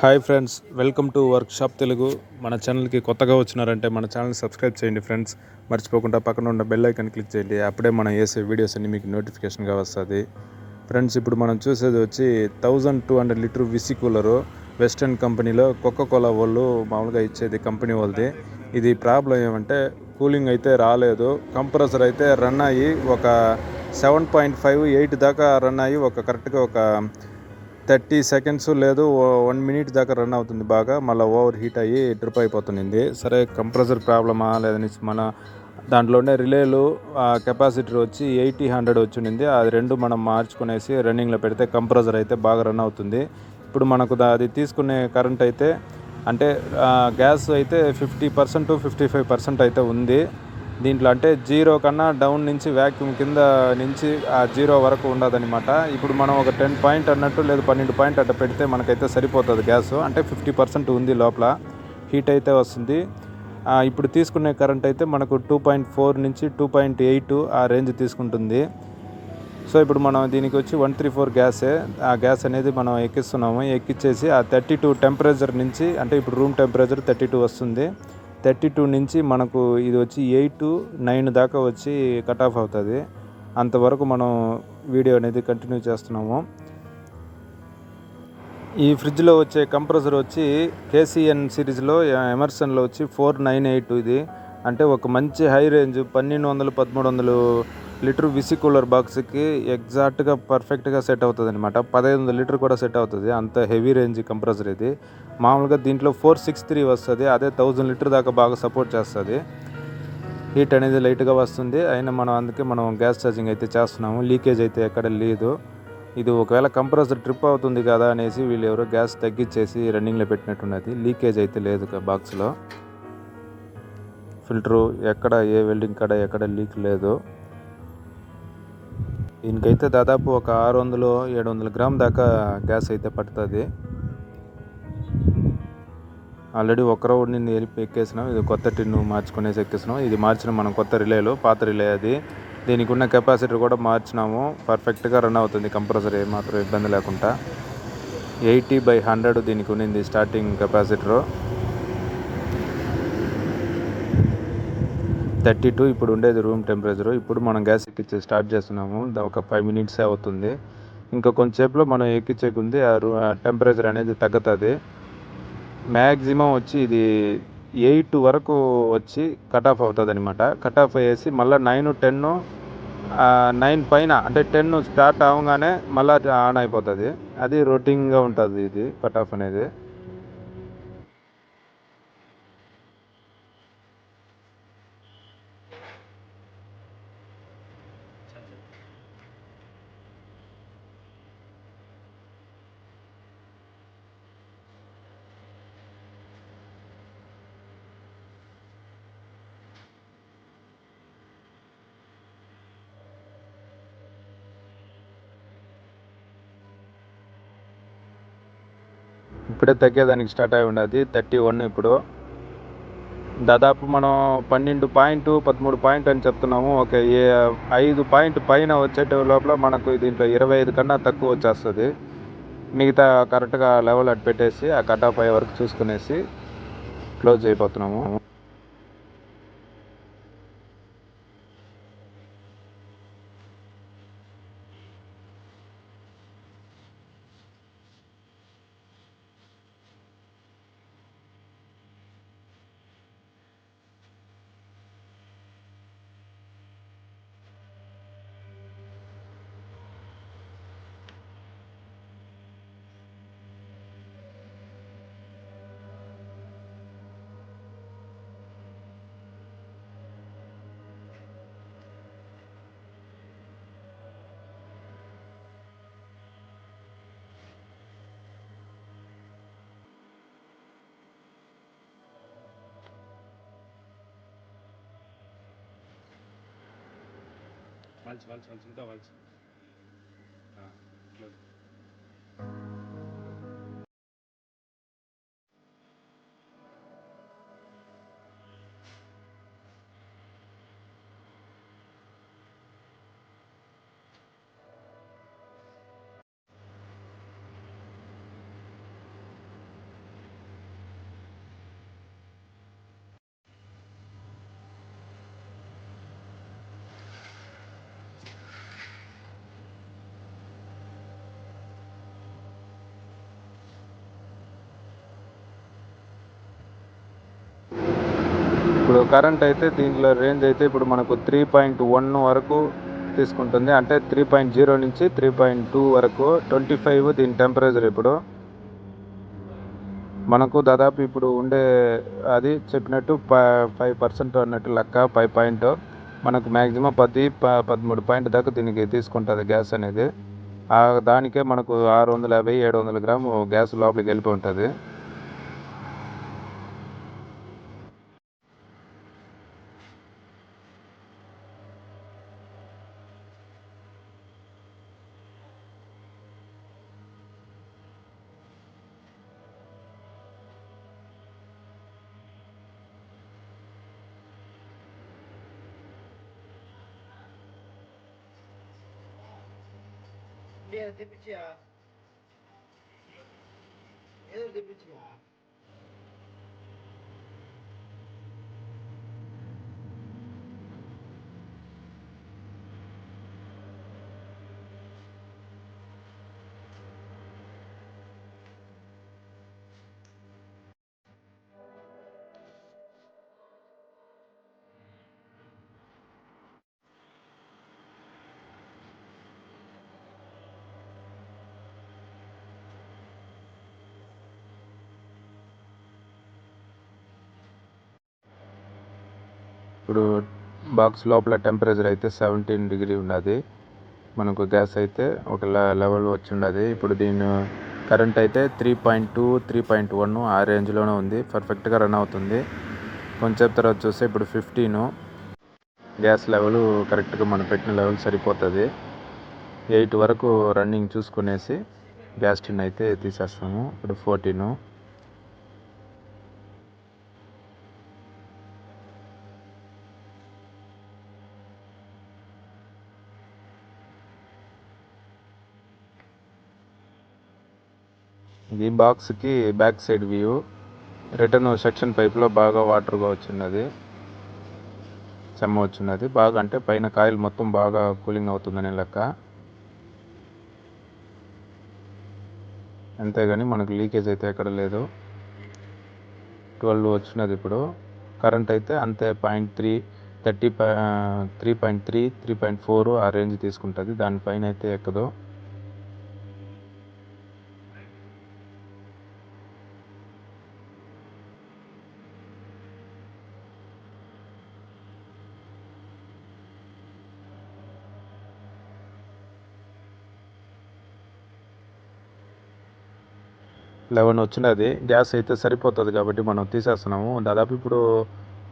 Hi friends, welcome to workshop Telugu. మన ఛానల్కి కొత్తగా వచ్చినారంటే మన ఛానల్ సబ్స్క్రైబ్ చేయండి ఫ్రెండ్స్. మర్చిపోకుండా పక్కన ఉన్న బెల్ ఐకాన్ క్లిక్ చేయండి. అప్పుడే మనం వేసే వీడియోస్ అన్ని మీకు నోటిఫికేషన్గా వస్తుంది. ఫ్రెండ్స్, ఇప్పుడు మనం చూసేది వచ్చి 1200 లీటర్ విసి కూలరు. వెస్టర్న్ కంపెనీలో కోకోకోలా వాళ్ళు మామూలుగా ఇచ్చేది కంపెనీ వాళ్ళది. ఇది ప్రాబ్లం ఏమంటే కూలింగ్ అయితే రాలేదు. కంప్రెసర్ అయితే రన్ అయ్యి ఒక 7.58 దాకా రన్ అయ్యి కరెక్ట్గా ఒక 30 సెకండ్స్ లేదు 1 మినిట్ దాకా రన్ అవుతుంది బాగా. మళ్ళీ ఓవర్ హీట్ అయ్యి డ్రిప్ అయిపోతుంది. సరే, కంప్రెసర్ ప్రాబ్లమా లేదని మన దాంట్లోనే రిలేలు కెపాసిటర్ వచ్చి 80-100 వచ్చింది. అది రెండు మనం మార్చుకునేసి రన్నింగ్లో పెడితే కంప్రెసర్ అయితే బాగా రన్ అవుతుంది. ఇప్పుడు మనకు అది తీసుకునే కరెంట్ అయితే అంటే గ్యాస్ అయితే 50% 55% అయితే ఉంది దీంట్లో. అంటే జీరో కన్నా డౌన్ నుంచి వ్యాక్యూమ్ కింద నుంచి ఆ జీరో వరకు ఉండదన్నమాట. ఇప్పుడు మనం ఒక 10 పాయింట్ అన్నట్టు లేదు 12 పాయింట్ అట్ట పెడితే మనకైతే సరిపోతుంది గ్యాస్. అంటే 50% ఉంది లోపల, హీట్ అయితే వస్తుంది. ఇప్పుడు తీసుకునే కరెంట్ అయితే మనకు 2.4 నుంచి 2.8 ఆ రేంజ్ తీసుకుంటుంది. సో ఇప్పుడు మనం దీనికి వచ్చి 134 గ్యాసే. ఆ గ్యాస్ అనేది మనం ఎక్కిస్తున్నాము. ఎక్కిచ్చేసి ఆ 32 టెంపరేచర్ నుంచి, అంటే ఇప్పుడు రూమ్ టెంపరేచర్ 32 వస్తుంది. 32 నుంచి మనకు ఇది వచ్చి 8-9 దాకా వచ్చి కట్ ఆఫ్ అవుతుంది. అంతవరకు మనం వీడియో అనేది కంటిన్యూ చేస్తున్నాము. ఈ ఫ్రిడ్జ్లో వచ్చే కంప్రెసర్ వచ్చి కేసీఎన్ సిరీస్లో ఎమర్సన్లో వచ్చి 498. ఇది అంటే ఒక మంచి హై రేంజ్ 1200-1300 లీటర్ విసి కూలర్ బాక్స్కి ఎగ్జాక్ట్గా పర్ఫెక్ట్గా సెట్ అవుతుంది అనమాట. 1500 లీటర్ కూడా సెట్ అవుతుంది. అంత హెవీ రేంజ్ కంప్రెసర్ ఇది. మామూలుగా దీంట్లో 463 వస్తుంది. అదే 1000 లీటర్ దాకా బాగా సపోర్ట్ చేస్తుంది. హీట్ అనేది లైట్గా వస్తుంది. అయినా అందుకే మనం గ్యాస్ ఛార్జింగ్ అయితే చేస్తున్నాము. లీకేజ్ అయితే ఎక్కడ లేదు. ఇది ఒకవేళ కంప్రెసర్ ట్రిప్ అవుతుంది కదా అనేసి వీళ్ళు ఎవరో గ్యాస్ తగ్గించేసి రన్నింగ్లో పెట్టినట్టున్నది. లీకేజ్ అయితే లేదు బాక్స్లో. ఫిల్టరు ఎక్కడ ఏ వెల్డింగ్ కాడ ఎక్కడ లీక్ లేదు. దీనికైతే దాదాపు ఒక 600-700 గ్రామ్ దాకా గ్యాస్ అయితే పడుతుంది. ఆల్రెడీ ఒక రౌండ్ నిన్ను ఎక్కేసినాం. ఇది కొత్త టిన్ను మార్చుకునేసి ఎక్కేసినాం. ఇది మార్చిన మనం కొత్త రిలేలో, పాత రిలే అది. దీనికి ఉన్న కెపాసిటర్ కూడా మార్చినాము. పర్ఫెక్ట్గా రన్ అవుతుంది కంప్రెసర్, ఏమాత్రం ఇబ్బంది లేకుండా. 80/100 దీనికి ఉన్నింది స్టార్టింగ్ కెపాసిటరు. 32 ఇప్పుడు ఉండేది రూమ్ టెంపరేచరు. ఇప్పుడు మనం గ్యాస్ ఎక్కించి స్టార్ట్ చేస్తున్నాము. ఒక 5 మినిట్సే అవుతుంది. ఇంకా కొంచెంసేపులో మనం ఎక్కించే కొద్ది ఆ టెంపరేచర్ అనేది తగ్గుతుంది. మ్యాక్సిమం వచ్చి ఇది 8 వరకు వచ్చి కట్ ఆఫ్ అవుతుంది అనమాట. కట్ ఆఫ్ అయ్యేసి మళ్ళీ 9-10, 9 పైన అంటే 10 స్టార్ట్ అవగానే మళ్ళీ ఆన్ అయిపోతుంది. అది రొటీన్గా ఉంటుంది ఇది కట్ ఆఫ్ అనేది. ఇప్పుడే తగ్గేదానికి స్టార్ట్ అయి ఉన్నది. 31 ఇప్పుడు. దాదాపు మనం 12 పాయింట్ 13 పాయింట్ అని చెప్తున్నాము. ఒక 5 పాయింట్ పైన వచ్చేట లోపల మనకు దీంట్లో 25 కన్నా తక్కువ వచ్చేస్తుంది. మిగతా కరెక్ట్గా లెవెల్ అటు పెట్టేసి ఆ కట్ ఆఫ్ అయ్యే వరకు చూసుకునేసి క్లోజ్ అయిపోతున్నాము. ఇంకా ఇప్పుడు కరెంట్ అయితే దీంట్లో రేంజ్ అయితే ఇప్పుడు మనకు 3.1 వరకు తీసుకుంటుంది. అంటే 3.0 నుంచి 3.2 వరకు 25 దీని టెంపరేచర్. ఇప్పుడు మనకు దాదాపు ఇప్పుడు ఉండే అది చెప్పినట్టు 5% అన్నట్టు లెక్క. 5 పాయింట్ మనకు మ్యాక్సిమం 13 పాయింట్ దాకా దీనికి తీసుకుంటుంది గ్యాస్ అనేది. దానికే మనకు 650-700 గ్రాము గ్యాస్ లోపలికి వెళ్ళిపోయి ఉంటుంది. ఇప్పుడు బాక్స్ లోపల టెంపరేచర్ అయితే 17 డిగ్రీ ఉన్నది. మనకు గ్యాస్ అయితే ఒక లెవెల్ వచ్చి ఉన్నది. ఇప్పుడు దీని కరెంట్ అయితే 3.2, 3.1 ఆ రేంజ్లోనే ఉంది. పర్ఫెక్ట్గా రన్ అవుతుంది. కొంచెం తర్వాత చూస్తే ఇప్పుడు 15 గ్యాస్ లెవెల్ కరెక్ట్గా మనం పెట్టిన లెవెల్ సరిపోతుంది. 8 వరకు రన్నింగ్ చూసుకునేసి గ్యాస్ టిన్ అయితే తీసేస్తాము. ఇప్పుడు 14. ఇది బాక్స్కి back side view. Return section పైప్లో బాగా వాటర్గా వచ్చిన్నది, చెమ్మ వచ్చిన్నది బాగా. అంటే పైన కాయిల్ మొత్తం బాగా కూలింగ్ అవుతుందని లెక్క. అంతేగాని మనకు లీకేజ్ అయితే ఎక్కడ లేదు. 12 వచ్చినది. ఇప్పుడు కరెంట్ అయితే అంతే 0.3, 3.3, 3.4 ఆ రేంజ్ తీసుకుంటుంది. దానిపైన అయితే ఎక్కదు. లెవెన్ వచ్చినది. గ్యాస్ అయితే సరిపోతుంది కాబట్టి మనం తీసేస్తున్నాము. దాదాపు ఇప్పుడు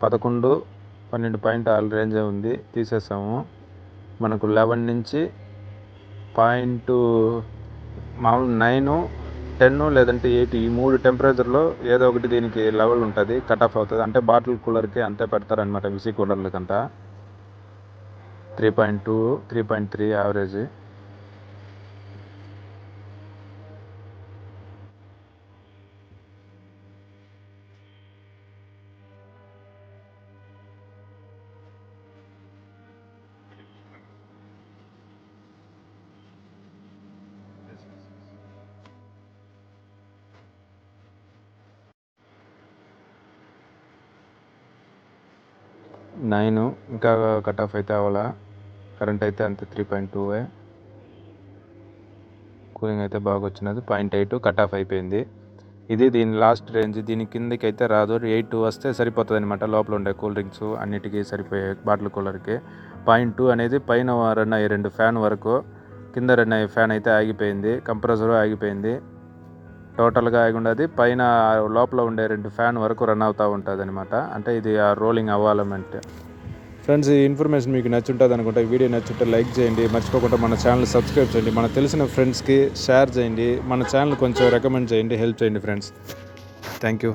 11-12 పాయింట్ ఆల్ రేంజ్ ఉంది, తీసేసాము. మనకు 11 నుంచి పాయింట్ మామూలు 9, 10 లేదంటే 8 ఈ 3 టెంపరేచర్లో ఏదో ఒకటి దీనికి లెవెల్ ఉంటుంది, కట్ ఆఫ్ అవుతుంది. అంటే బాటిల్ కూలర్కి అంతే పెడతారనమాట. విసి కూలర్లకి అంతా 3.2, 3.3 యావరేజ్. నైన్ ఇంకా కట్ ఆఫ్ అయితే అవ్వాలా. కరెంట్ అయితే అంతే 3.2. కూలింగ్ అయితే బాగా వచ్చినది. 0.8 కట్ ఆఫ్ అయిపోయింది. ఇది దీని లాస్ట్ రేంజ్. దీని కిందకి అయితే రాదు. 8 వస్తే సరిపోతుంది అనమాట. లోపల ఉండే కూల్ డ్రింక్స్ అన్నిటికీ సరిపోయే బాటిల్ కూలర్కి. 0.2 అనేది పైన రన్ అయ్యే 2 ఫ్యాన్ వరకు, కింద రన్ అయ్యే ఫ్యాన్ అయితే ఆగిపోయింది. కంప్రెసరు ఆగిపోయింది. టోటల్గా ఆగి ఉండదు. పైన లోపల ఉండే 2 ఫ్యాన్ వరకు రన్ అవుతూ ఉంటుంది అనమాట. అంటే ఇది ఆ రోలింగ్ అవ్వాలన్నమాట. ఫ్రెండ్స్, ఈ ఇన్ఫర్మేషన్ మీకు నచ్చుంటుంది అనుకుంటే ఈ వీడియో నచ్చుంటే లైక్ చేయండి. మర్చిపోకుండా మన ఛానల్ సబ్స్క్రైబ్ చేయండి. మనకు తెలిసిన ఫ్రెండ్స్కి షేర్ చేయండి. మన ఛానల్ కొంచెం రికమెండ్ చేయండి, హెల్ప్ చేయండి ఫ్రెండ్స్. Thank you.